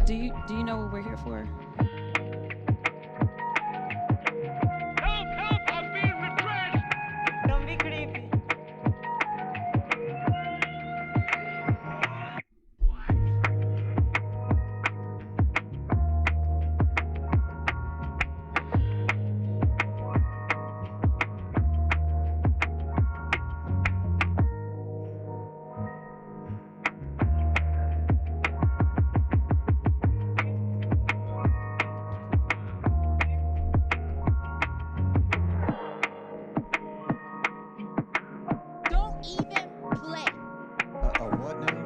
Do you know what we're here for? Help! Help! I'm being repressed! Don't be creepy. Don't even play. What now?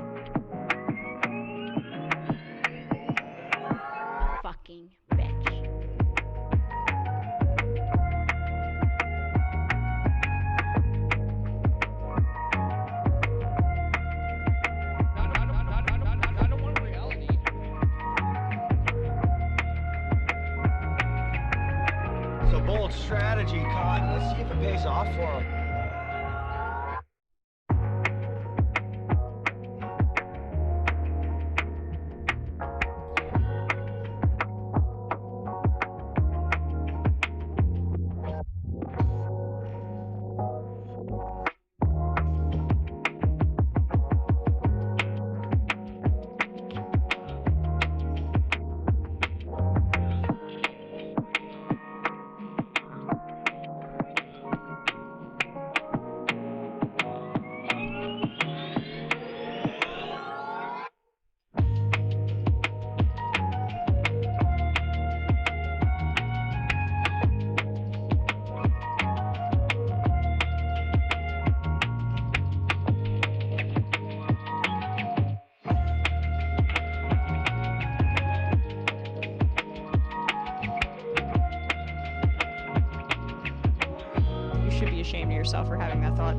A fucking bitch. I don't want reality. It's a bold strategy, Cotton. Let's see if it pays off for him. You should be ashamed of yourself for having that thought.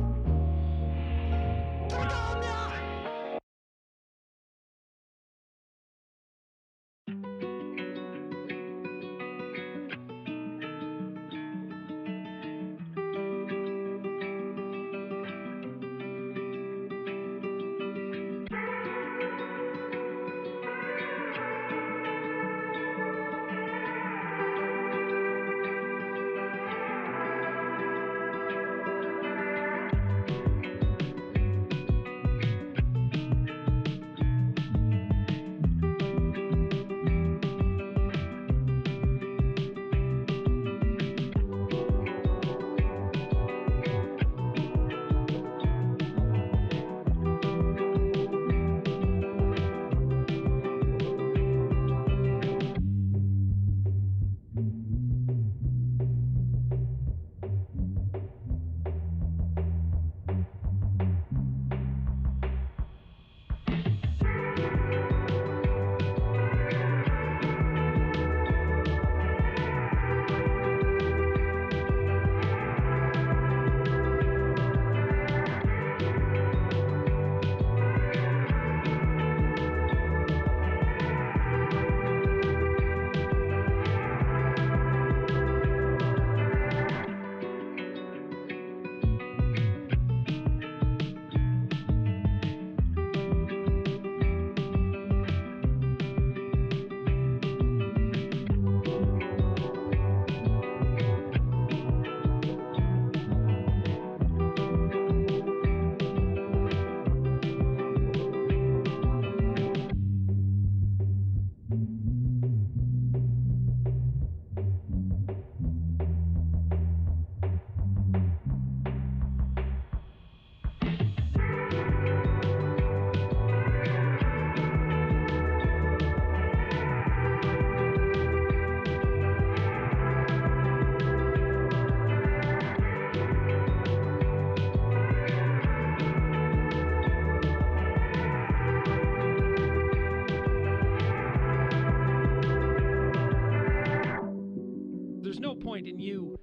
There's no point in you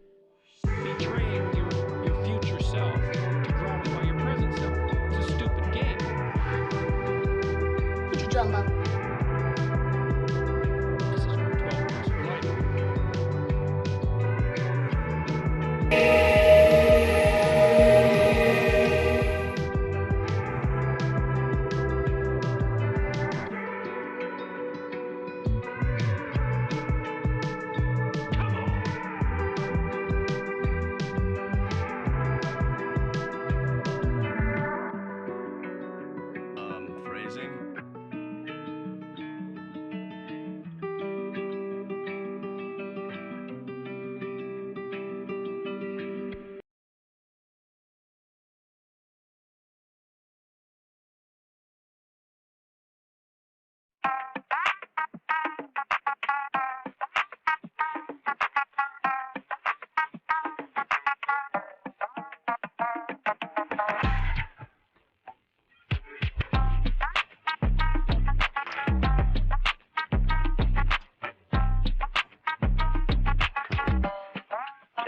betraying your future self to gratify your present self. It's a stupid game. Put your drum up. This is from 12 Rules for Life.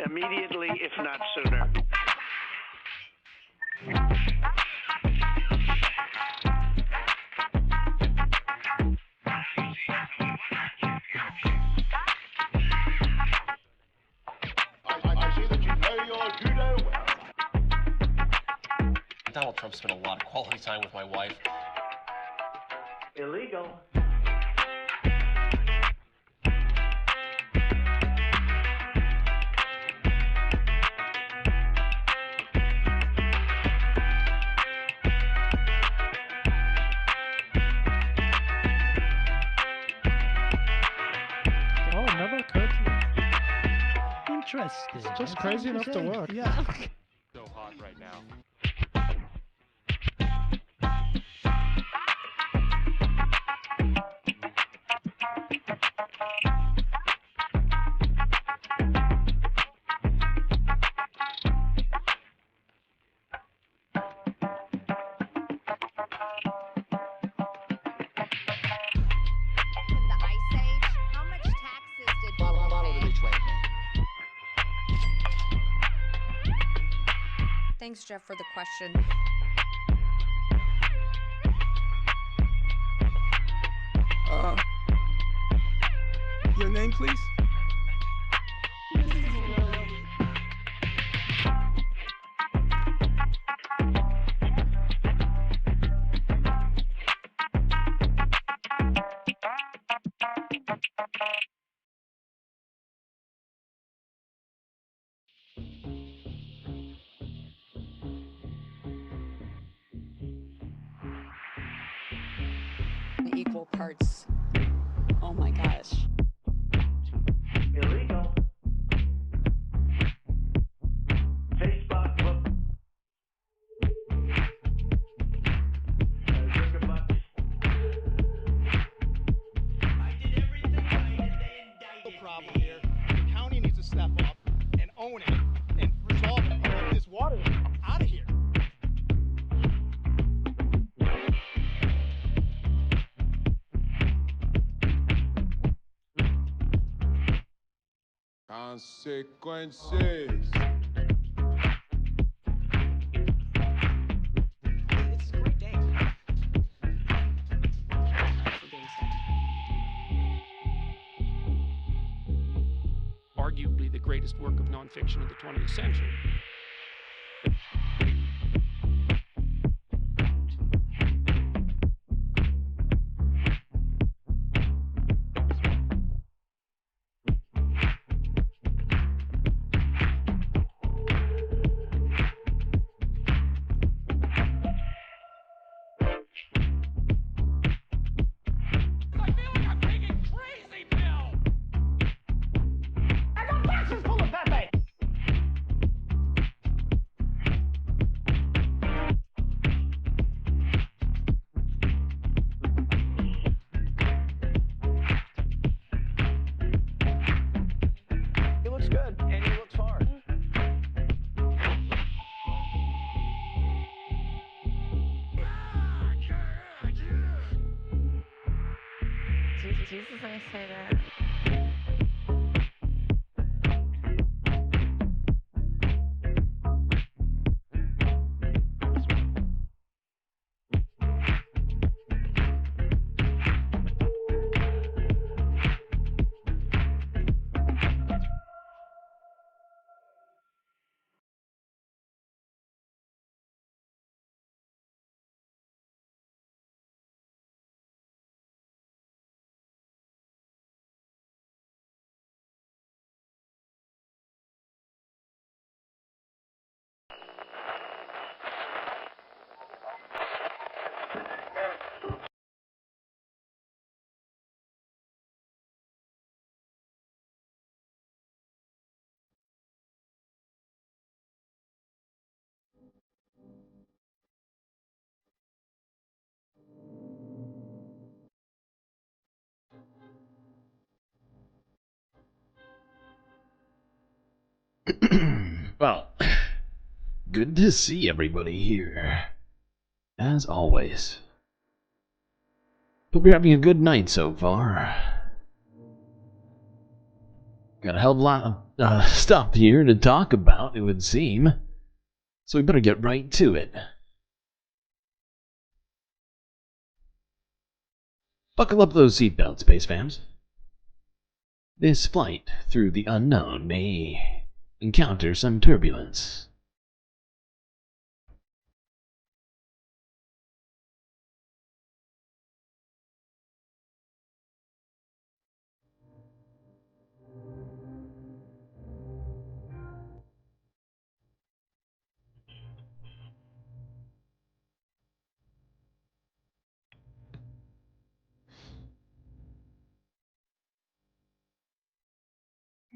immediately, if not sooner. I see that you know your judo well. Donald Trump spent a lot of quality time with my wife. Illegal. Oh, it never occurred to me. Interesting. It's just That's crazy enough to interesting. work. Yeah. So hot right now. In the Ice Age, how much taxes did people pay? Thanks, Jeff, for the question. Your name, please? Equal parts. Oh my gosh. Illegal. Facebook. Sugar butts. I did everything right and they indicted me. Problem here. The county needs to step up and own it and resolve it and get this water out of here. Consequences. It's a great day. For being sick. Arguably the greatest work of nonfiction of the 20th century. I feel like I'm taking crazy pills. I got boxes full of Pepe. He looks good, and he looks hard. Jesus, I say that. Well, good to see everybody here. As always. Hope you're having a good night so far. Got a hell of a lot of stuff here to talk about, it would seem. So we better get right to it. Buckle up those seatbelts, space fams. This flight through the unknown may encounter some turbulence.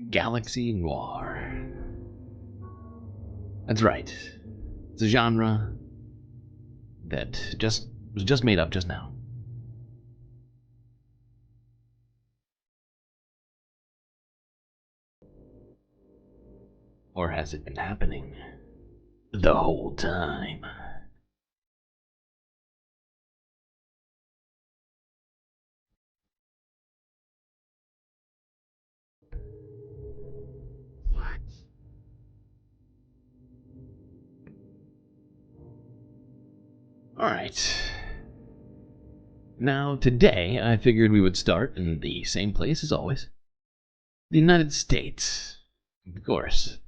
Galaxy Noir. That's right. It's a genre that was just made up just now. Or has it been happening the whole time? Alright. Now, today, I figured we would start in the same place as always. The United States, of course.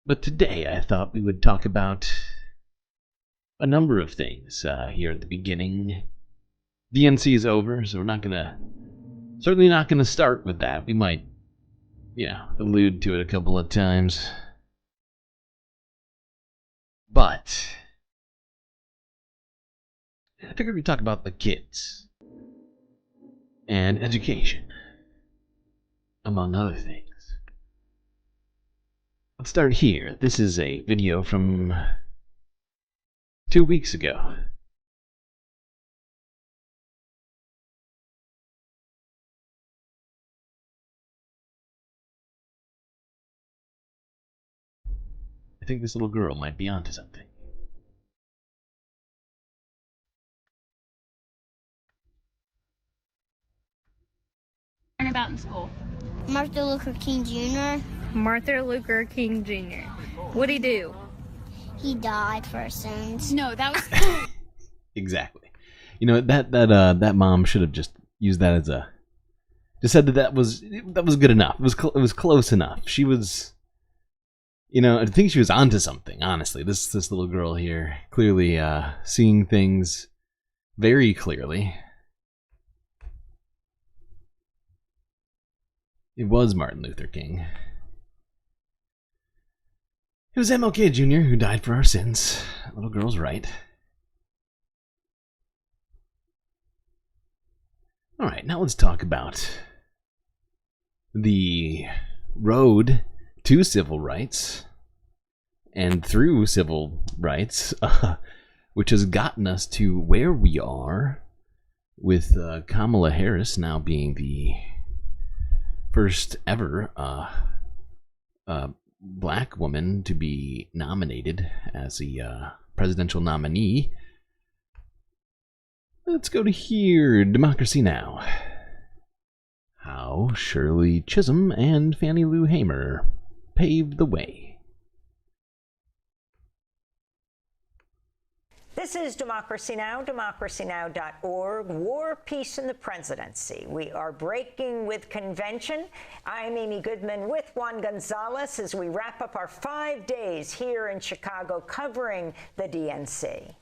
But today, I thought we would talk about a number of things here at the beginning. DNC is over, so we're certainly not gonna start with that. We might, allude to it a couple of times. But I figured we'd talk about the kids and education, among other things. Let's start here. This is a video from 2 weeks ago. I think this little girl might be onto something. Learn about in school. Martin Luther King Jr. Martin Luther King Jr. What'd he do? He died for our sins. No, that was Exactly. You know, that mom should have just used that as just said that was good enough. It was close enough. She was, I think she was onto something. Honestly, this little girl here clearly seeing things very clearly. It was Martin Luther King. It was MLK Jr. who died for our sins. That little girl's right. Alright, now let's talk about the road to civil rights and through civil rights, which has gotten us to where we are with Kamala Harris now being the first ever black woman to be nominated as the presidential nominee. Let's go to here, Democracy Now! How Shirley Chisholm and Fannie Lou Hamer paved the way. This is Democracy Now!, democracynow.org. War, Peace, and the Presidency. We are breaking with convention. I'm Amy Goodman with Juan Gonzalez as we wrap up our 5 days here in Chicago covering the DNC.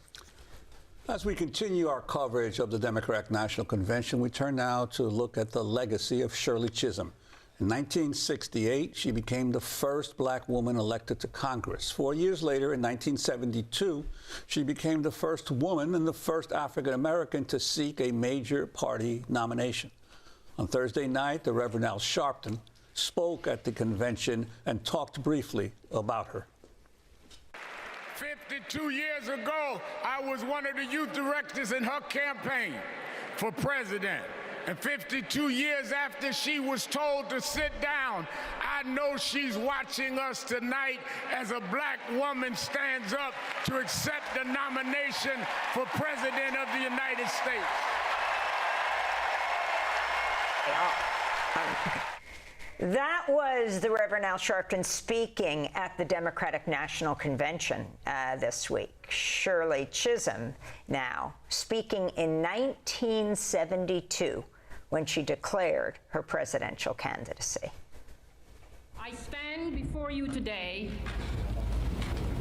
As we continue our coverage of the Democratic National Convention, we turn now to look at the legacy of Shirley Chisholm. In 1968, she became the first black woman elected to Congress. 4 years later, in 1972, she became the first woman and the first African American to seek a major party nomination. On Thursday night, the Reverend Al Sharpton spoke at the convention and talked briefly about her. 52 years ago, I was one of the youth directors in her campaign for president. And 52 years after she was told to sit down, I know she's watching us tonight as a black woman stands up to accept the nomination for President of the United States. That was the Reverend Al Sharpton speaking at the Democratic National Convention this week. Shirley Chisholm now speaking in 1972 when she declared her presidential candidacy. I stand before you today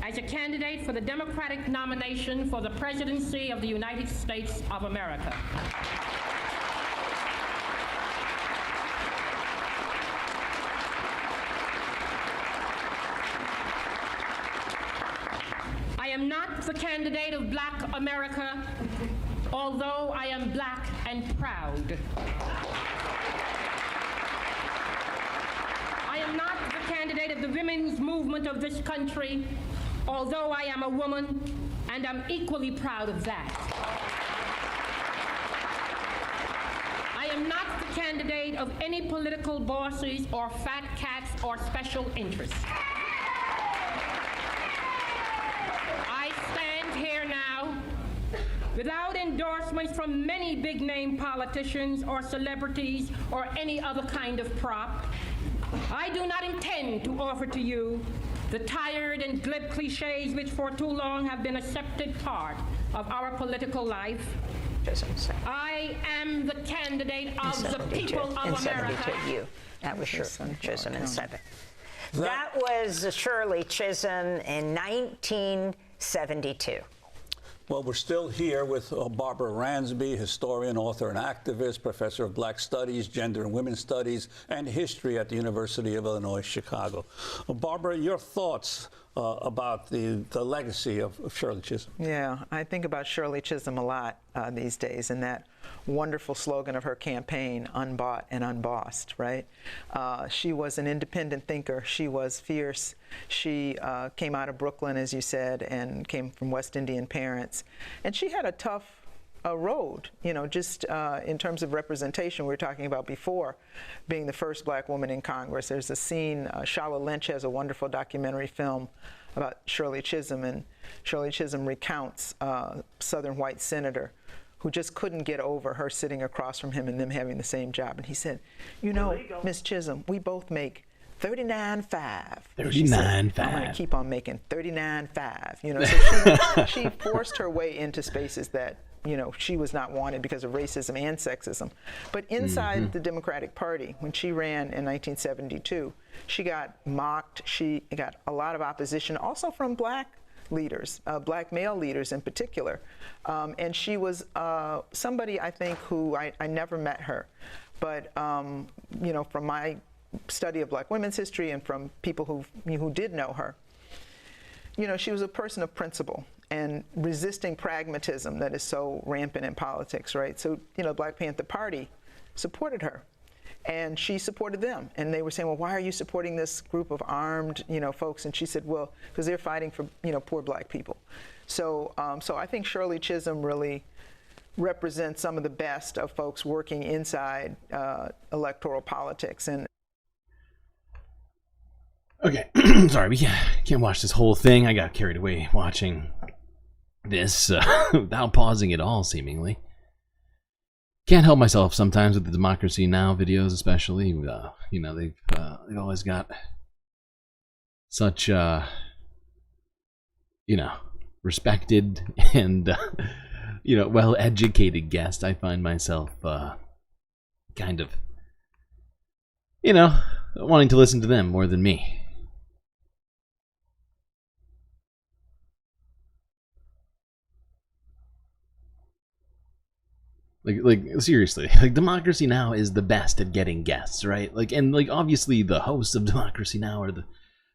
as a candidate for the Democratic nomination for the presidency of the United States of America. I am not the candidate of Black America, although I am black and proud. I am not the candidate of the women's movement of this country, although I am a woman, and I'm equally proud of that. I am not the candidate of any political bosses or fat cats or special interests. I stand here now without endorsements from many big-name politicians or celebrities or any other kind of prop. I do not intend to offer to you the tired and glib cliches which for too long have been accepted part of our political life. I am the candidate of the people of America. That was Shirley Chisholm in 7. That was Shirley Chisholm in 1972. Well, we're still here with Barbara Ransby, historian, author, and activist, professor of Black Studies, Gender and Women's Studies, and History at the University of Illinois, Chicago. Barbara, your thoughts about the legacy of Shirley Chisholm? Yeah, I think about Shirley Chisholm a lot these days, and that wonderful slogan of her campaign, unbought and unbossed, right? She was an independent thinker. She was fierce. She came out of Brooklyn, as you said, and came from West Indian parents. And she had a tough road, you know, just in terms of representation. We were talking about before being the first black woman in Congress. There's a scene, Shala Lynch has a wonderful documentary film about Shirley Chisholm, and Shirley Chisholm recounts a Southern white senator who just couldn't get over her sitting across from him and them having the same job. And he said, you know, Miss Chisholm, we both make $39.5. $39.5. I'm going to keep on making $39.5. You know, so she forced her way into spaces that, you know, she was not wanted because of racism and sexism. But inside the Democratic Party, when she ran in 1972, she got mocked. She got a lot of opposition, also from black leaders, black male leaders in particular. And she was somebody, I think, who I never met her. But, you know, from my study of black women's history and from people who did know her, you know, she was a person of principle and resisting pragmatism that is so rampant in politics, right? So, you know, Black Panther Party supported her, and she supported them. And they were saying, well, why are you supporting this group of armed, you know, folks? And she said, well, because they're fighting for, you know, poor black people. So, so I think Shirley Chisholm really represents some of the best of folks working inside electoral politics. And okay, sorry, we can't watch this whole thing. I got carried away watching this without pausing at all, seemingly. Can't help myself sometimes with the Democracy Now! Videos, especially. You know, they've always got such, you know, respected and, you know, well-educated guests. I find myself kind of, you know, wanting to listen to them more than me. Like seriously, like Democracy Now! Is the best at getting guests, right? Like, and like obviously the hosts of Democracy Now! Are the,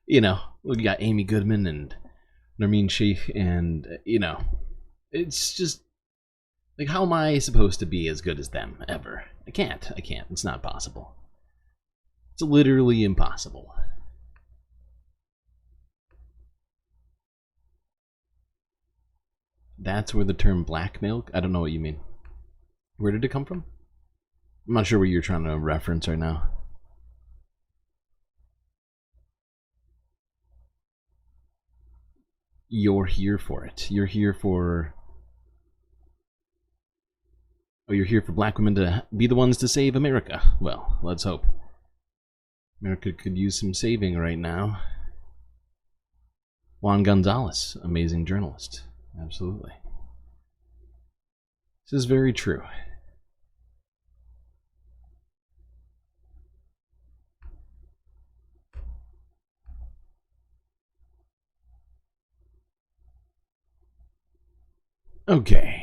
you know, we got Amy Goodman and Nermeen Sheikh, and you know, it's just like, how am I supposed to be as good as them ever? I can't. It's not possible. It's literally impossible. That's where the term black milk, I don't know what you mean. Where did it come from? I'm not sure what you're trying to reference right now. You're here for it. You're here for... Oh, you're here for black women to be the ones to save America. Well, let's hope. America could use some saving right now. Juan Gonzalez, amazing journalist. Absolutely. This is very true. Okay.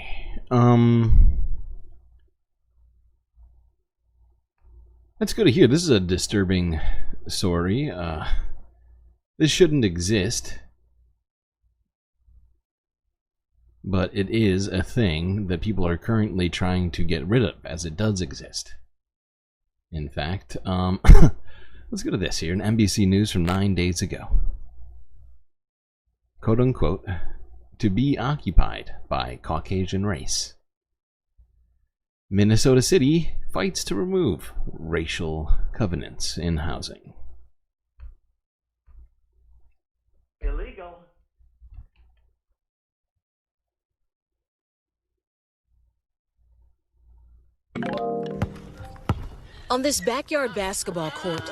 Let's go to here. This is a disturbing story. This shouldn't exist. But it is a thing that people are currently trying to get rid of, as it does exist. In fact, let's go to this here, an NBC News from 9 days ago. Quote unquote, to be occupied by Caucasian race. Minnesota City fights to remove racial covenants in housing. Illegal. On this backyard basketball court,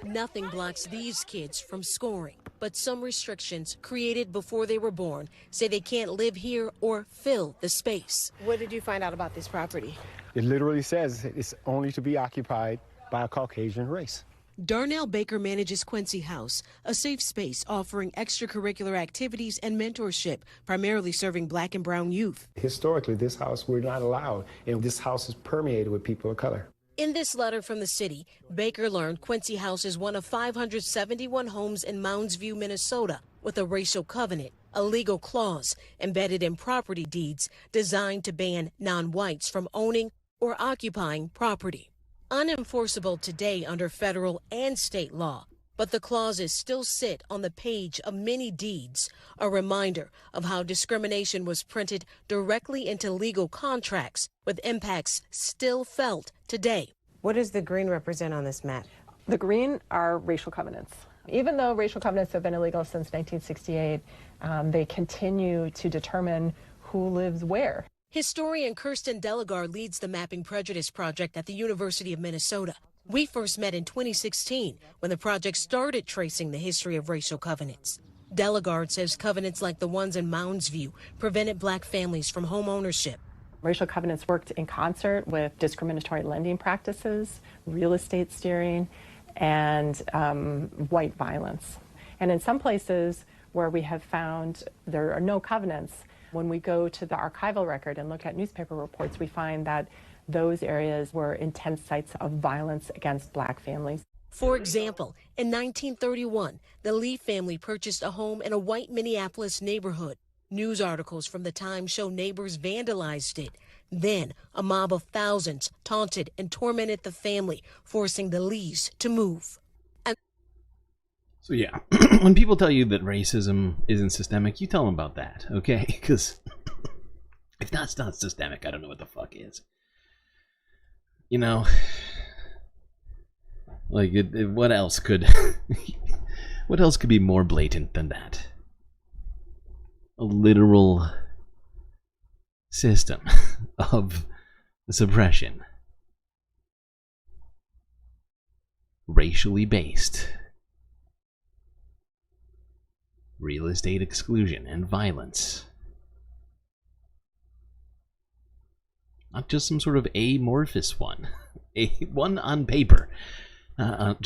nothing blocks these kids from scoring. But some restrictions created before they were born say they can't live here or fill the space. What did you find out about this property? It literally says it's only to be occupied by a Caucasian race. Darnell Baker manages Quincy House, a safe space offering extracurricular activities and mentorship, primarily serving Black and brown youth. Historically, this house, we're not allowed, and this house is permeated with people of color. In this letter from the city, Baker learned Quincy House is one of 571 homes in Mounds View, Minnesota, with a racial covenant, a legal clause embedded in property deeds designed to ban non-whites from owning or occupying property. Unenforceable today under federal and state law, but the clauses still sit on the page of many deeds, a reminder of how discrimination was printed directly into legal contracts with impacts still felt today. What does the green represent on this map? The green are racial covenants. Even though racial covenants have been illegal since 1968, they continue to determine who lives where. Historian Kirsten Delagar leads the Mapping Prejudice Project at the University of Minnesota. We first met in 2016 when the project started tracing the history of racial covenants. Delagar says covenants like the ones in Mounds View prevented Black families from home ownership. Racial covenants worked in concert with discriminatory lending practices, real estate steering, and white violence. And in some places where we have found there are no covenants, when we go to the archival record and look at newspaper reports, we find that those areas were intense sites of violence against Black families. For example, in 1931, the Lee family purchased a home in a white Minneapolis neighborhood. News articles from the time show neighbors vandalized it. Then, a mob of thousands taunted and tormented the family, forcing the Lees to move. So yeah, when people tell you that racism isn't systemic, you tell them about that, okay? Because if that's not systemic, I don't know what the fuck is. You know, like what else could what else could be more blatant than that? A literal system of suppression, racially based. Real estate exclusion and violence. Not just some sort of amorphous one. One on paper. Not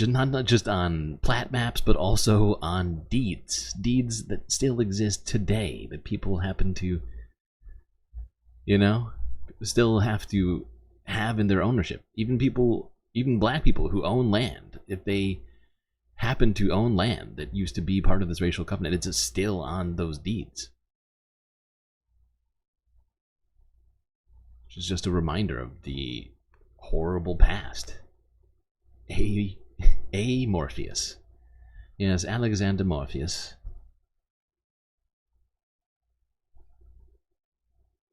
just on plat maps, but also on deeds. Deeds that still exist today that people happen to, you know, still have to have in their ownership. Even Black people who own land, if they happen to own land that used to be part of this racial covenant, it's still on those deeds. Which is just a reminder of the horrible past. Morpheus. Yes, Alexander Morpheus.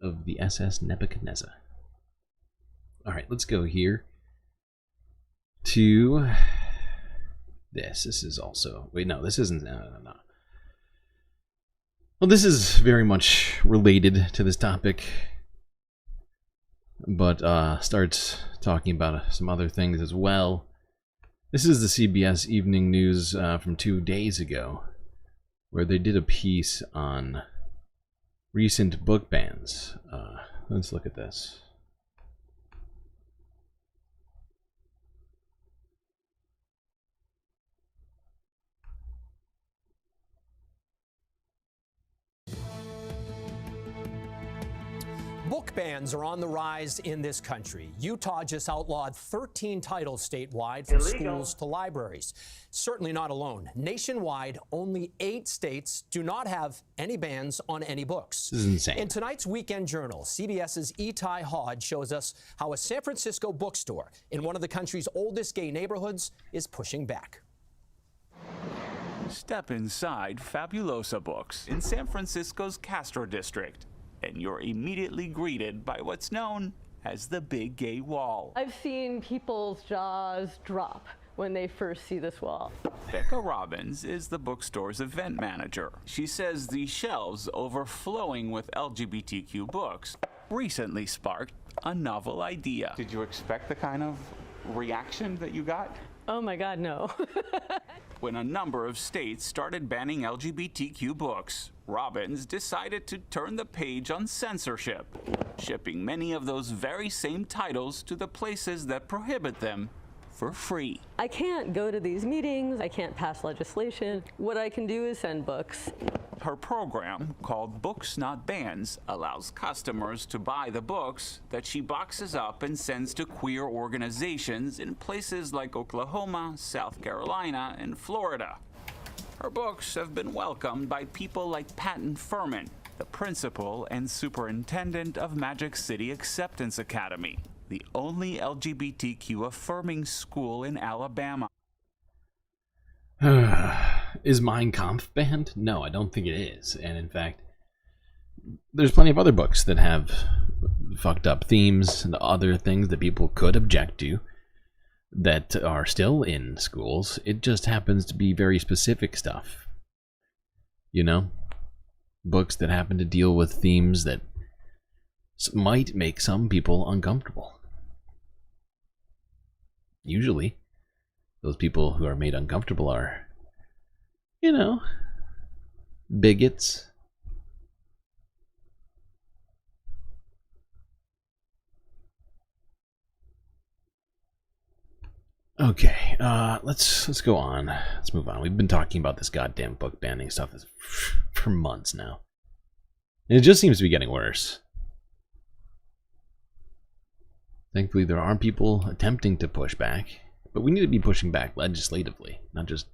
Of the SS Nebuchadnezzar. Alright, let's go here to this. This is also... Wait, no, this isn't... No. Well, this is very much related to this topic, but starts talking about some other things as well. This is the CBS Evening News from 2 days ago, where they did a piece on recent book bans. Let's look at this. Book bans are on the rise in this country. Utah just outlawed 13 titles statewide, from schools to libraries. Certainly not alone. Nationwide, only 8 states do not have any bans on any books. This is insane. In tonight's Weekend Journal, CBS's Itai Hodge shows us how a San Francisco bookstore in one of the country's oldest gay neighborhoods is pushing back. Step inside Fabulosa Books in San Francisco's Castro district, and you're immediately greeted by what's known as the Big Gay Wall. I've seen people's jaws drop when they first see this wall. Becca Robbins is the bookstore's event manager. She says the shelves overflowing with LGBTQ books recently sparked a novel idea. Did you expect the kind of reaction that you got? Oh my God, no. When a number of states started banning LGBTQ books, Robbins decided to turn the page on censorship, shipping many of those very same titles to the places that prohibit them for free. I can't go to these meetings, I can't pass legislation. What I can do is send books. Her program, called Books Not Bans, allows customers to buy the books that she boxes up and sends to queer organizations in places like Oklahoma, South Carolina, and Florida. Her books have been welcomed by people like Patton Furman, the principal and superintendent of Magic City Acceptance Academy, the only LGBTQ affirming school in Alabama. Is Mein Kampf banned? No, I don't think it is. And in fact, there's plenty of other books that have fucked up themes and other things that people could object to that are still in schools. It just happens to be very specific stuff. You know? Books that happen to deal with themes that might make some people uncomfortable. Usually, those people who are made uncomfortable are, you know, bigots. Okay, let's go on. Let's move on. We've been talking about this goddamn book banning stuff for months now. And it just seems to be getting worse. Thankfully, there are people attempting to push back, but we need to be pushing back legislatively, not just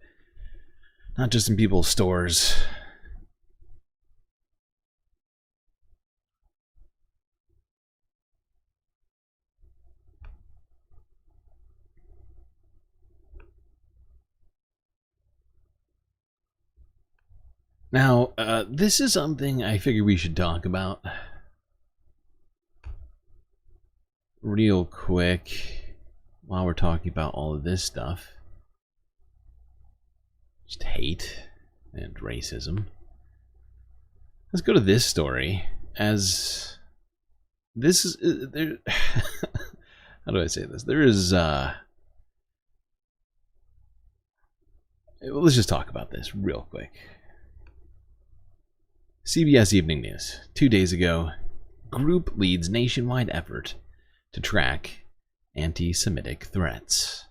in people's stores. Now, this is something I figure we should talk about real quick while we're talking about all of this stuff. Just hate and racism. Let's go to this story. As this is there. How do I say this? There is let's just talk about this real quick. CBS Evening News. 2 days ago, group leads nationwide effort to track anti-Semitic threats.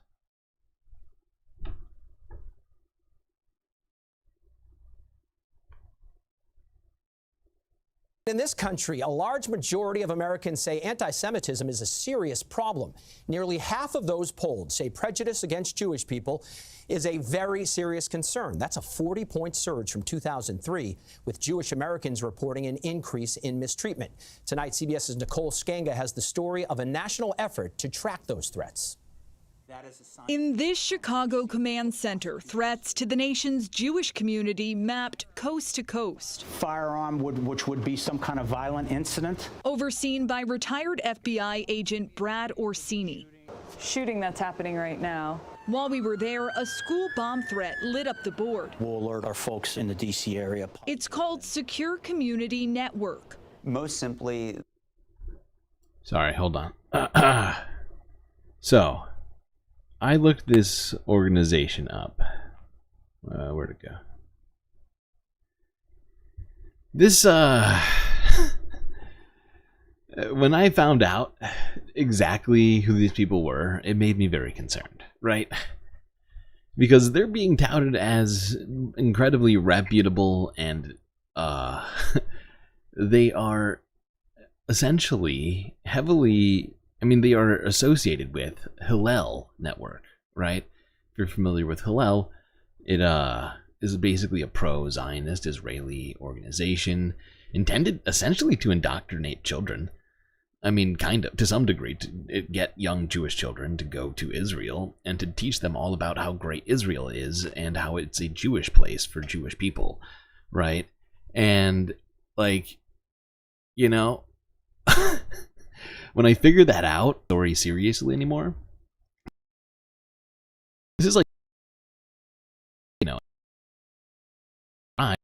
In this country, a large majority of Americans say anti-Semitism is a serious problem. Nearly half of those polled say prejudice against Jewish people is a very serious concern. That's a 40-point surge from 2003, with Jewish Americans reporting an increase in mistreatment. Tonight, CBS's Nicole Skanga has the story of a national effort to track those threats. In this Chicago command center, threats to the nation's Jewish community mapped coast to coast. Firearm, which would be some kind of violent incident. Overseen by retired FBI agent Brad Orsini. Shooting that's happening right now. While we were there, a school bomb threat lit up the board. We'll alert our folks in the D.C. area. It's called Secure Community Network. Most simply... Sorry, hold on. So... I looked this organization up. Where'd it go? This, when I found out exactly who these people were, it made me very concerned, right? Because they're being touted as incredibly reputable, and they are essentially heavily, I mean, they are associated with Hillel Network, right? If you're familiar with Hillel, it is basically a pro-Zionist Israeli organization intended essentially to indoctrinate children. I mean, kind of, to some degree, to get young Jewish children to go to Israel and to teach them all about how great Israel is and how it's a Jewish place for Jewish people, right? And, like, you know, when I figured that out, story seriously anymore, this is like, you know, and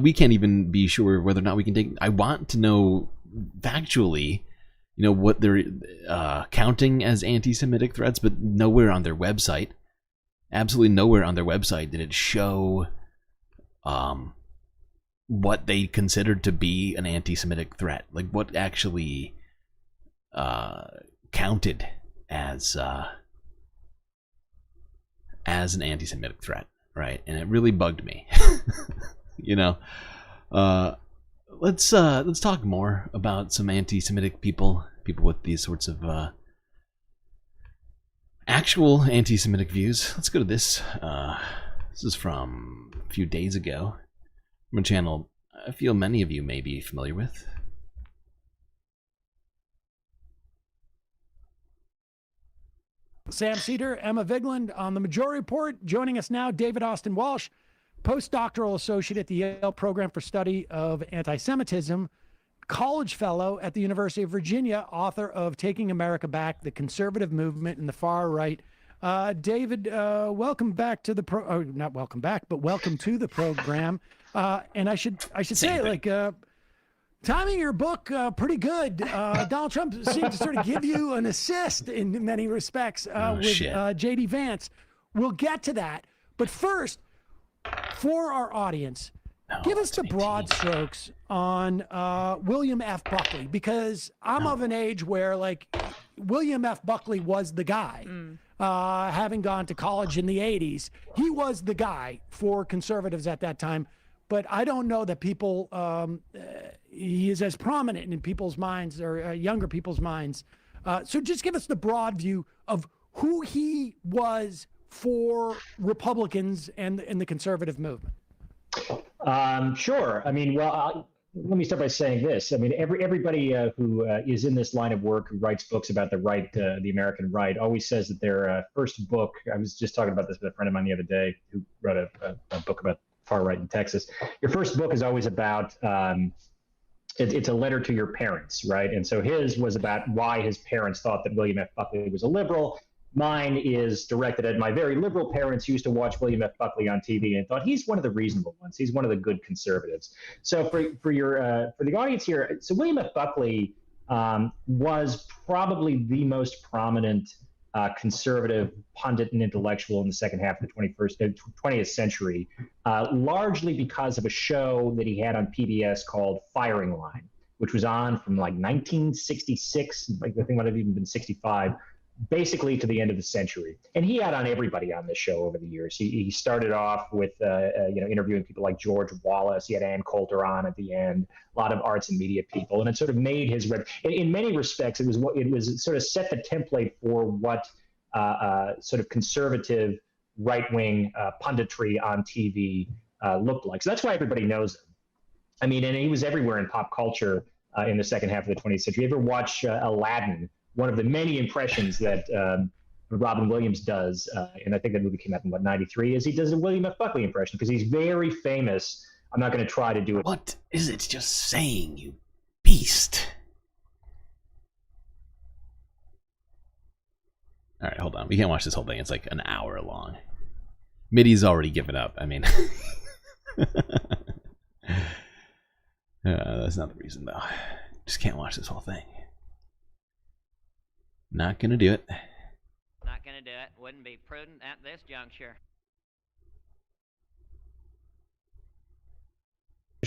we can't even be sure whether or not we can take. I want to know factually, you know, what they're counting as anti-Semitic threats, but nowhere on their website, absolutely nowhere on their website did it show what they considered to be an anti-Semitic threat, like what actually counted as an anti-Semitic threat, right? And it really bugged me. You know, let's talk more about some anti-Semitic people with these sorts of actual anti-Semitic views. Let's go to this. This is from a few days ago from a channel I feel many of you may be familiar with. Sam Cedar, Emma Vigland on the Majority Report. Joining us now, David Austin Walsh, postdoctoral associate at the Yale Program for Study of Anti-Semitism, college fellow at the University of Virginia, author of Taking America Back, the Conservative Movement in the Far Right. David, welcome back to the not welcome back, but welcome to the program. And I should say, like, timing your book pretty good. Donald Trump seemed to sort of give you an assist in many respects with J.D. Vance. We'll get to that. But first, for our audience, give us the broad strokes on William F. Buckley, because I'm of an age where, like, William F. Buckley was the guy. Having gone to college in the 80s, he was the guy for conservatives at that time. But I don't know that people, he is as prominent in people's minds, or younger people's minds. So just give us the broad view of who he was for Republicans and the conservative movement. Sure. I mean, well, let me start by saying this. I mean, everybody who is in this line of work, who writes books about the right, the American right, always says that their first book, I was just talking about this with a friend of mine the other day who wrote a book about far right in Texas. Your first book is always about, it's a letter to your parents, right? And so his was about why his parents thought that William F. Buckley was a liberal. Mine is directed at my very liberal parents who used to watch William F. Buckley on TV and thought he's one of the reasonable ones. He's one of the good conservatives. So for the audience here, so William F. Buckley was probably the most prominent conservative pundit and intellectual in the second half of the 20th century, largely because of a show that he had on PBS called Firing Line, which was on from like 1966, like the thing might have even been 65, basically to the end of the century. And he had on everybody on this show over the years. He started off with interviewing people like George Wallace. He had Ann Coulter on at the end, a lot of arts and media people, and it sort of made his in many respects it was sort of set the template for what sort of conservative right-wing punditry on TV looked like. So that's why everybody knows him. I mean, and he was everywhere in pop culture in the second half of the 20th century. You ever watch Aladdin? One of the many impressions that Robin Williams does, and I think that movie came out in, 93, is he does a William F. Buckley impression, because he's very famous. I'm not going to try to do it. What is it just saying, you beast? All right, hold on. We can't watch this whole thing. It's like an hour long. Midi's already given up. I mean, that's not the reason, though. Just can't watch this whole thing. Not gonna do it. Not not going to do it. Wouldn't be prudent at this juncture.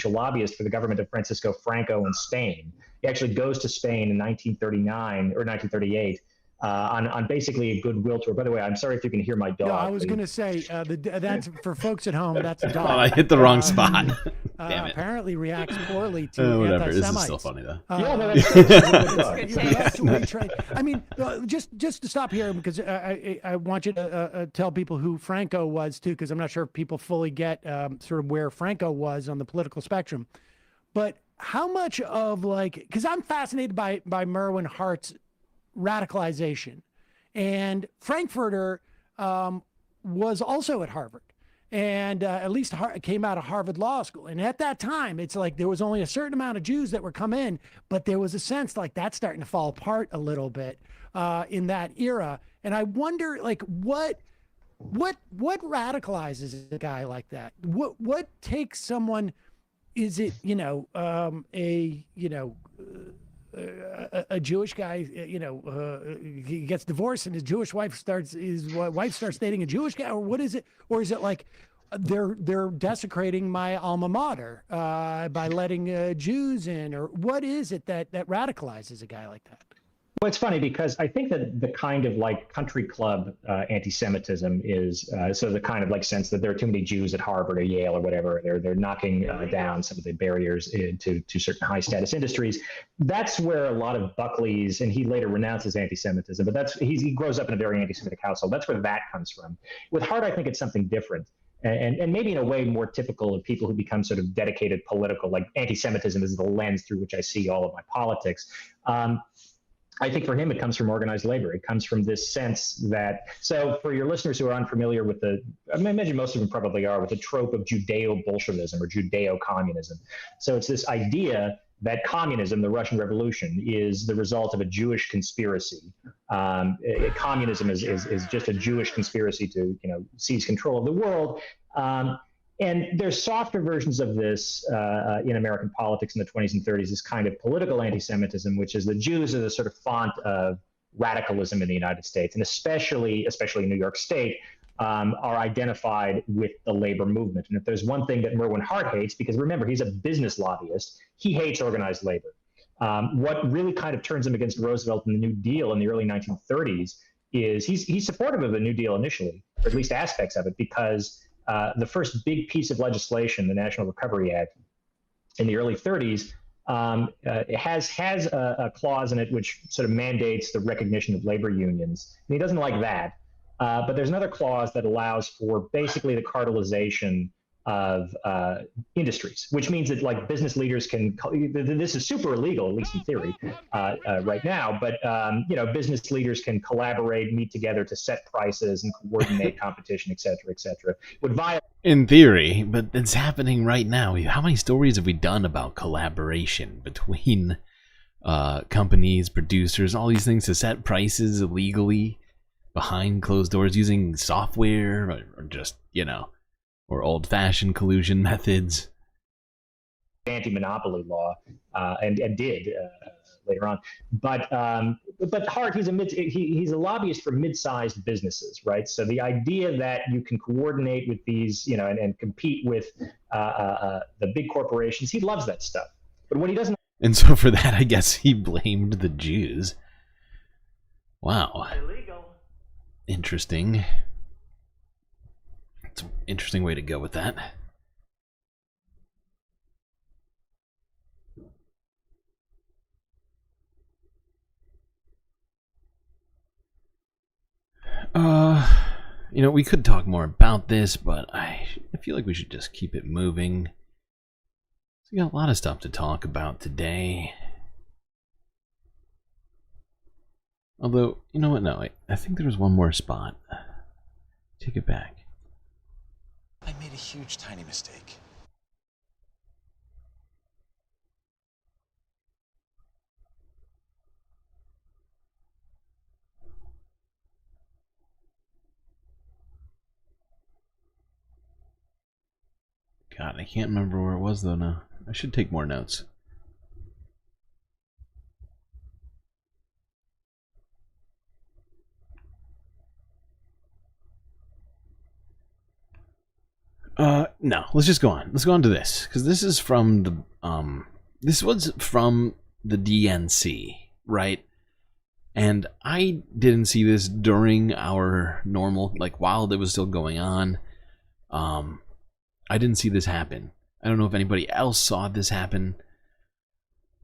Lobbyist for the government of Francisco Franco in Spain. He actually goes to Spain in 1939 or 1938 on basically a goodwill tour. By the way, I'm sorry if you can hear my dog. No, I was going to say that's for folks at home. That's a dog. Oh, I hit the wrong spot. Damn it. Apparently reacts poorly to whatever. This is anti-Semites. still funny though. Yeah, no, I mean, just to stop here, because I want you to tell people who Franco was too, because I'm not sure if people fully get sort of where Franco was on the political spectrum. But how much of because I'm fascinated by Merwin Hart's radicalization, and Frankfurter was also at Harvard. And at least came out of Harvard Law School. And at that time, it's like there was only a certain amount of Jews that were come in, but there was a sense like that's starting to fall apart a little bit in that era. And I wonder, what radicalizes a guy like that? What takes someone? Is it a Jewish guy, he gets divorced and his wife starts dating a Jewish guy, or what is it? Or is it like they're desecrating my alma mater by letting Jews in, or what is it that radicalizes a guy like that? Well, it's funny because I think that the kind of country club anti-Semitism is so the kind of sense that there are too many Jews at Harvard or Yale or whatever. They're knocking down some of the barriers to certain high status industries. That's where a lot of Buckley's, and he later renounces anti-Semitism, but he grows up in a very anti-Semitic household. That's where that comes from. With Hart, I think it's something different. And maybe in a way more typical of people who become sort of dedicated political, like anti-Semitism is the lens through which I see all of my politics. I think for him, it comes from organized labor. It comes from this sense that, so for your listeners who are unfamiliar with I imagine most of them probably are, with the trope of Judeo-Bolshevism or Judeo-communism. So it's this idea that communism, the Russian Revolution, is the result of a Jewish conspiracy. Communism is just a Jewish conspiracy to seize control of the world. And there's softer versions of this in American politics in the 20s and 30s, this kind of political anti-Semitism, which is the Jews are the sort of font of radicalism in the United States, and especially in New York State, are identified with the labor movement. And if there's one thing that Merwin Hart hates, because remember, he's a business lobbyist, he hates organized labor. What really kind of turns him against Roosevelt and the New Deal in the early 1930s is he's supportive of the New Deal initially, or at least aspects of it, because the first big piece of legislation, the National Recovery Act, in the early 30s, it has a clause in it which sort of mandates the recognition of labor unions. And he doesn't like that. But there's another clause that allows for basically the cartelization of industries, which means that business leaders can, this is super illegal, at least in theory, right now, but business leaders can collaborate, meet together to set prices and coordinate competition, et cetera, would violate. In theory, but it's happening right now. How many stories have we done about collaboration between companies, producers, all these things to set prices illegally behind closed doors using software or just, or old-fashioned collusion methods? Anti-monopoly law, and did later on. But Hart, he's a lobbyist for mid-sized businesses, right? So the idea that you can coordinate with these, and compete with the big corporations, he loves that stuff. But what he doesn't. And so for that, I guess he blamed the Jews. Wow. Illegal. Interesting. It's an interesting way to go with that. We could talk more about this, but I feel like we should just keep it moving. We got a lot of stuff to talk about today. Although, you know what? No, I think there was one more spot. Take it back. I made a huge, tiny mistake. God, I can't remember where it was though now. I should take more notes. No, let's just go on. Let's go on to this, because this is from the this was from the DNC, right? And I didn't see this during our normal, like while it was still going on. I didn't see this happen. I don't know if anybody else saw this happen,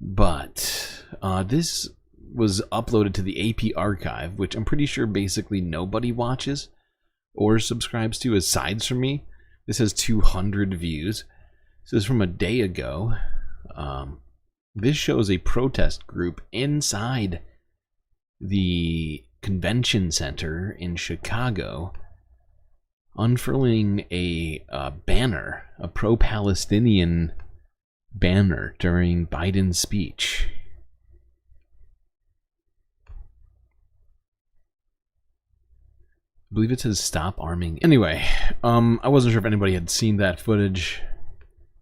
but this was uploaded to the AP archive, which I'm pretty sure basically nobody watches or subscribes to aside from me. This has 200 views. This is from a day ago. This shows a protest group inside the convention center in Chicago unfurling a banner, a pro-Palestinian banner during Biden's speech. I believe it says stop arming. Anyway, I wasn't sure if anybody had seen that footage.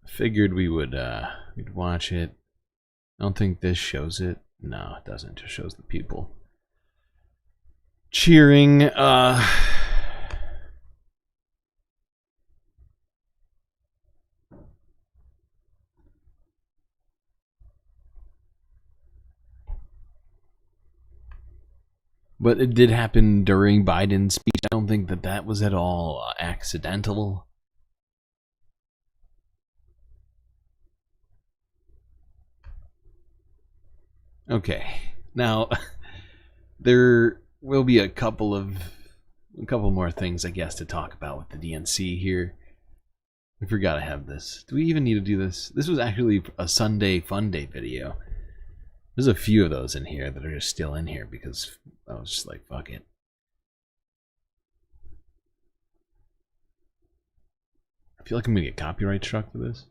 Figured we would we'd watch it. I don't think this shows it. No, it doesn't. It just shows the people cheering. But it did happen during Biden's speech. I don't think that that was at all accidental. Okay, now there will be a couple more things, I guess, to talk about with the DNC here. We forgot to have this. Do we even need to do this? This was actually a Sunday Fun Day video. There's a few of those in here that are just still in here because I was just like, fuck it. I feel like I'm gonna get copyright struck for this.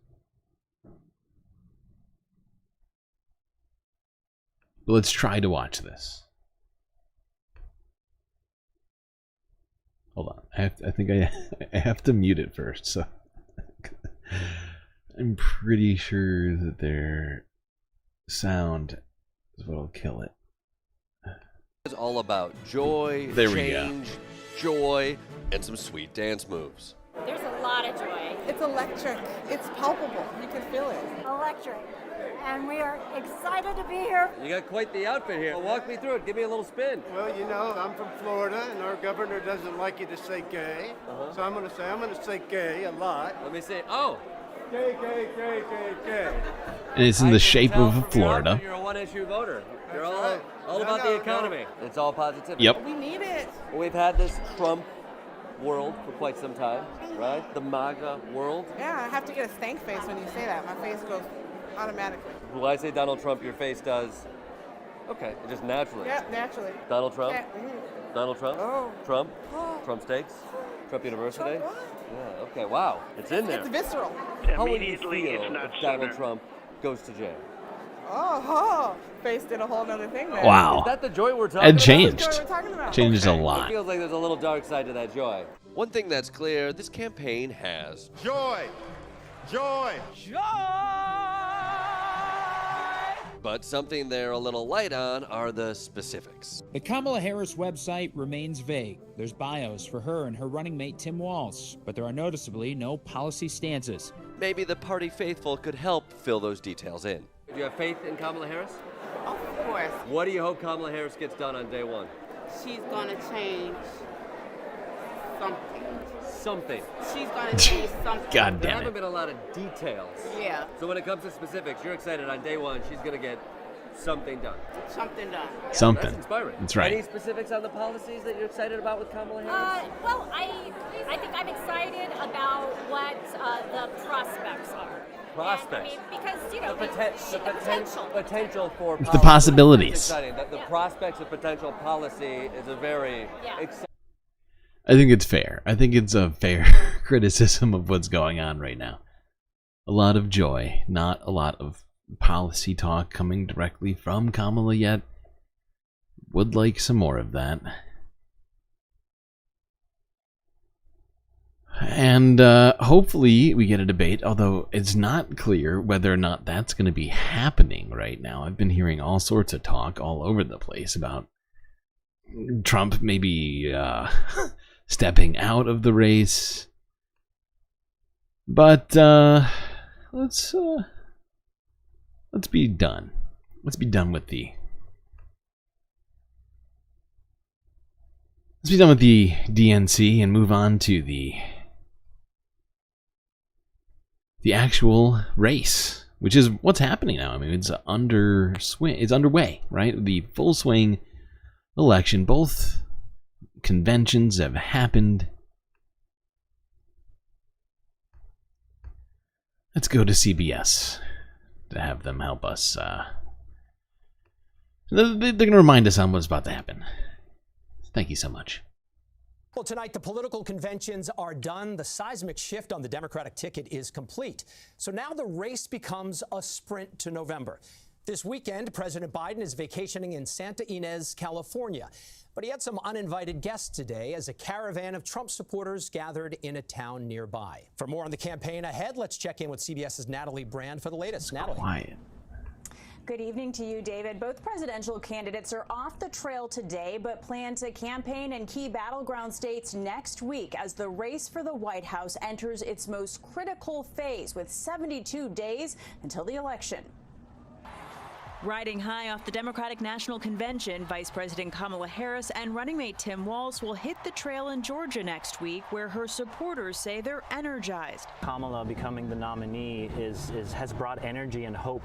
But let's try to watch this. Hold on. I think I have to mute it first, so I'm pretty sure that their sound is what'll kill it. It's all about joy, There we change, joy, and some sweet dance moves. There's a lot of joy. It's electric. It's palpable. You can feel it. Electric. And we are excited to be here. You got quite the outfit here. Walk me through it. Give me a little spin. Well, you know, I'm from Florida, and our governor doesn't like you to say gay. So I'm going to say gay a lot. Let me see. Oh. Gay, gay, gay, gay, gay. And it's in the shape of Florida. You're a one-issue voter. You're all, right. all about the economy. It's all positivity. Yep. We need it. We've had this Trump world for quite some time, right? The MAGA world. Yeah, I have to get a stank face when you say that. My face goes automatically. When I say Donald Trump, your face does. Okay, just naturally. Yeah, naturally. Donald Trump? Yeah, Donald Trump? Oh. Trump? Oh. Trump steaks? Trump University? Trump what? Yeah, okay, wow. It's in there. It's visceral. How would you feel if Donald Trump goes to jail? Oh, face did a whole nother thing there. Wow. Is that the joy we're talking It about? changed. That's the joy we're talking about. Changed a It lot. feels like there's a little dark side to that joy. One thing that's clear, this campaign has Joy. Joy. Joy. but something they're a little light on are the specifics. The Kamala Harris website remains vague. There's bios for her and her running mate Tim Walz, but there are noticeably no policy stances. Maybe the party faithful could help fill those details in. Do you have faith in Kamala Harris? Of course. What do you hope Kamala Harris gets done on day one? She's gonna change something. Something. She's gonna change something. God There damn haven't it. been a lot of details. Yeah. So when it comes to specifics, you're excited on day one, she's gonna get something done. Something done. Something. That's inspiring. That's right. Any specifics on the policies that you're excited about with Kamala Harris? Well, I think I'm excited about what the prospects are. Prospects. And, I mean, because, you know, the potential for It's the policy. possibilities. It's exciting. The prospects of potential policy is a very exciting. I think it's fair. I think it's a fair criticism of what's going on right now. A lot of joy, not a lot of policy talk coming directly from Kamala yet. Would like some more of that. And hopefully we get a debate, although it's not clear whether or not that's going to be happening right now. I've been hearing all sorts of talk all over the place about Trump maybe stepping out of the race. But let's be done. Let's be done with the. Let's be done with the DNC and move on to the actual race, which is what's happening now. I mean, it's underway, right? The full swing election. Both conventions have happened. Let's go to CBS to have them help us. They're going to remind us on what's about to happen. Thank you so much. Well, tonight the political conventions are done. The seismic shift on the Democratic ticket is complete. So now the race becomes a sprint to November. This weekend, President Biden is vacationing in Santa Ynez, California. But he had some uninvited guests today as a caravan of Trump supporters gathered in a town nearby. For more on the campaign ahead, let's check in with CBS's Natalie Brand for the latest. Natalie. Quiet. Good evening to you, David. Both presidential candidates are off the trail today, but plan to campaign in key battleground states next week as the race for the White House enters its most critical phase with 72 days until the election. Riding high off the Democratic National Convention, Vice President Kamala Harris and running mate Tim Walz will hit the trail in Georgia next week, where her supporters say they're energized. Kamala becoming the nominee has brought energy and hope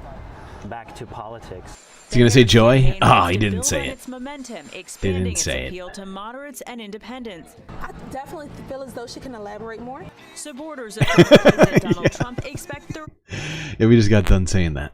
back to politics. Is he going to say joy? Oh, he didn't say it. Its momentum, expanding Didn't its say it. appeal to moderates and independents. I definitely feel as though she can elaborate more. Supporters of President Donald Trump expect their Yeah, we just got done saying that.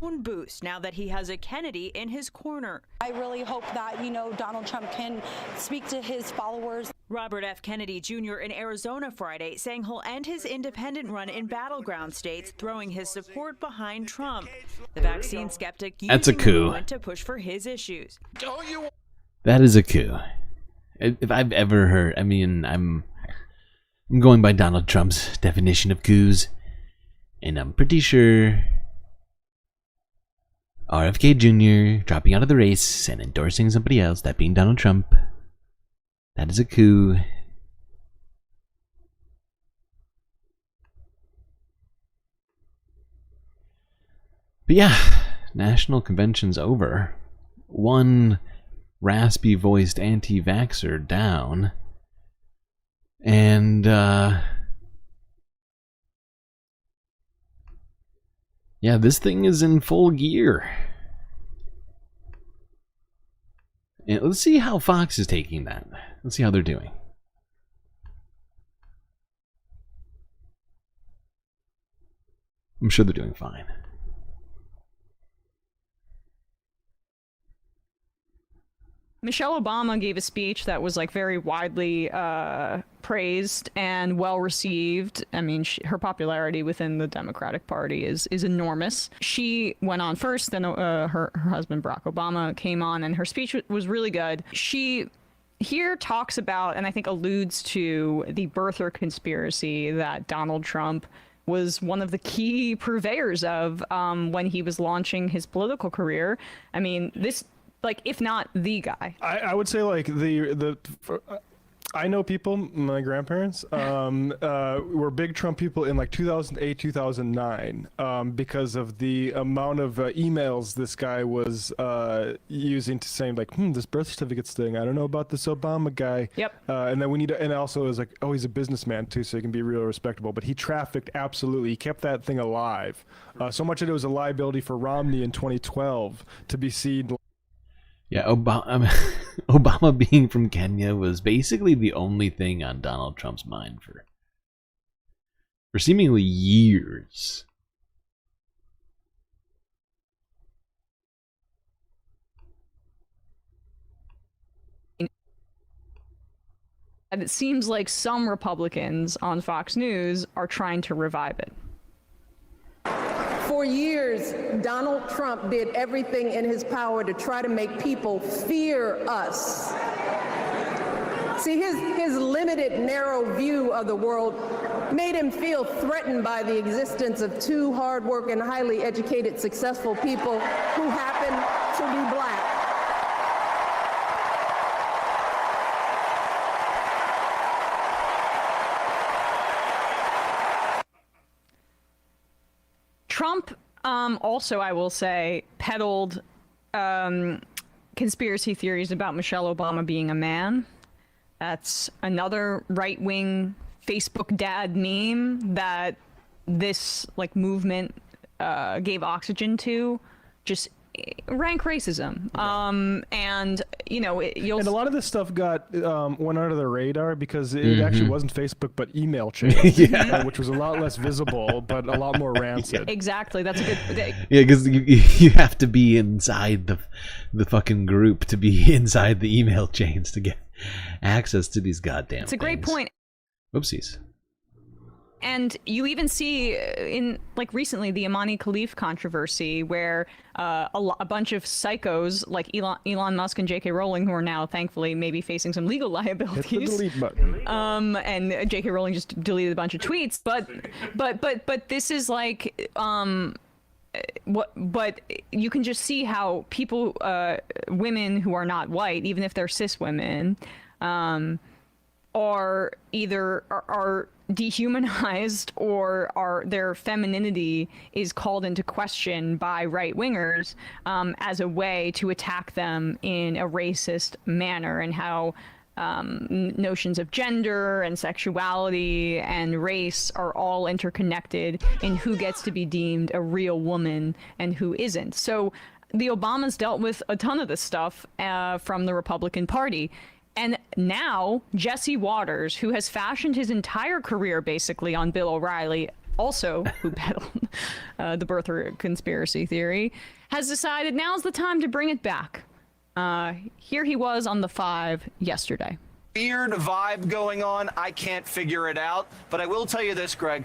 own boost now that he has a Kennedy in his corner. I really hope that, Donald Trump can speak to his followers. Robert F. Kennedy Jr. in Arizona Friday saying he'll end his independent run in battleground states, throwing his support behind Trump. The vaccine skeptic That's a using the coup. moment to push for his issues. That is a coup. If I've ever heard, I mean, I'm going by Donald Trump's definition of coups, and I'm pretty sure RFK Jr. dropping out of the race and endorsing somebody else, that being Donald Trump, that is a coup. But yeah, national convention's over. One raspy-voiced anti-vaxxer down. And, yeah, this thing is in full gear. And let's see how Fox is taking that. Let's see how they're doing. I'm sure they're doing fine. Michelle Obama gave a speech that was very widely praised and well received. I mean, her popularity within the Democratic Party is enormous. She went on first, then her husband Barack Obama came on, and her speech was really good. She here talks about, and I think alludes to, the birther conspiracy that Donald Trump was one of the key purveyors of when he was launching his political career. I mean, this, if not the guy. I would say I know people, my grandparents, were big Trump people in 2008, 2009, because of the amount of emails this guy was using to saying this birth certificates thing. I don't know about this Obama guy. Yep. And then and also it was he's a businessman too, so he can be real respectable. But he trafficked absolutely. He kept that thing alive. So much that it was a liability for Romney in 2012 to be seen. Yeah, Obama being from Kenya was basically the only thing on Donald Trump's mind for seemingly years. And it seems like some Republicans on Fox News are trying to revive it. For years, Donald Trump did everything in his power to try to make people fear us. See, his limited, narrow view of the world made him feel threatened by the existence of two hard-working, highly educated, successful people who happen to be black. Trump also, I will say, peddled conspiracy theories about Michelle Obama being a man. That's another right-wing Facebook dad meme that this like movement gave oxygen to. Just rank racism. And you know, and a lot of this stuff got went under the radar because it actually wasn't Facebook but email chains, which was a lot less visible but a lot more rancid. Exactly, that's a good. Yeah, because you have to be inside the fucking group to be inside the email chains to get access to these goddamn. It's a great point. Oopsies. And you even see in, like, recently the Imani Khalif controversy where a bunch of psychos like Elon Musk and J.K. Rowling, who are now thankfully maybe facing some legal liabilities. Hit the delete button. And J.K. Rowling just deleted a bunch of tweets. But this is like but you can just see how people, women who are not white, even if they're cis women, are either are dehumanized or their femininity is called into question by right-wingers as a way to attack them in a racist manner, and how notions of gender and sexuality and race are all interconnected in who gets to be deemed a real woman and who isn't. So the Obamas dealt with a ton of this stuff from the Republican Party. And now Jesse Waters, who has fashioned his entire career basically on Bill O'Reilly, also who peddled the birther conspiracy theory, has decided now's the time to bring it back. Here he was on the 5 yesterday. Weird vibe going on. I can't figure it out. But I will tell you this, Greg.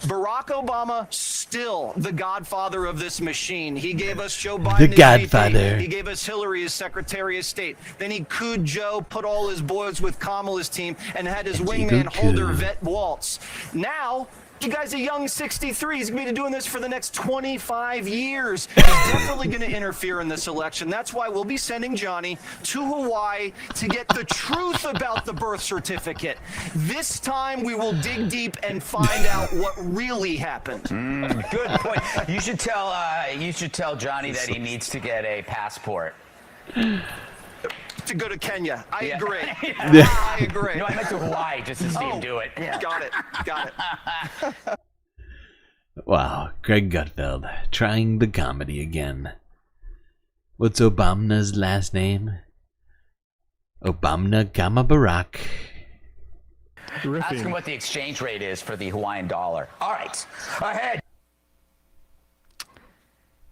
Barack Obama, still the godfather of this machine. He gave us Joe Biden The Godfather. as VP. He gave us Hillary as Secretary of State. Then he cooed Joe, put all his boys with Kamala's team, and had his wingman Holder vet Waltz. Now, you guy's a young 63. He's going to be doing this for the next 25 years. He's definitely going to interfere in this election. That's why we'll be sending Johnny to Hawaii to get the truth about the birth certificate. This time we will dig deep and find out what really happened. Good point. You should tell Johnny that he needs to get a passport. To go to Kenya. I agree. Yeah. I agree. No, I meant to Hawaii just to see him do it. Yeah. Got it. Wow, Greg Gutfeld trying the comedy again. What's Obama's last name? Obama Gamma Barack. Ask him what the exchange rate is for the Hawaiian dollar. All right, ahead.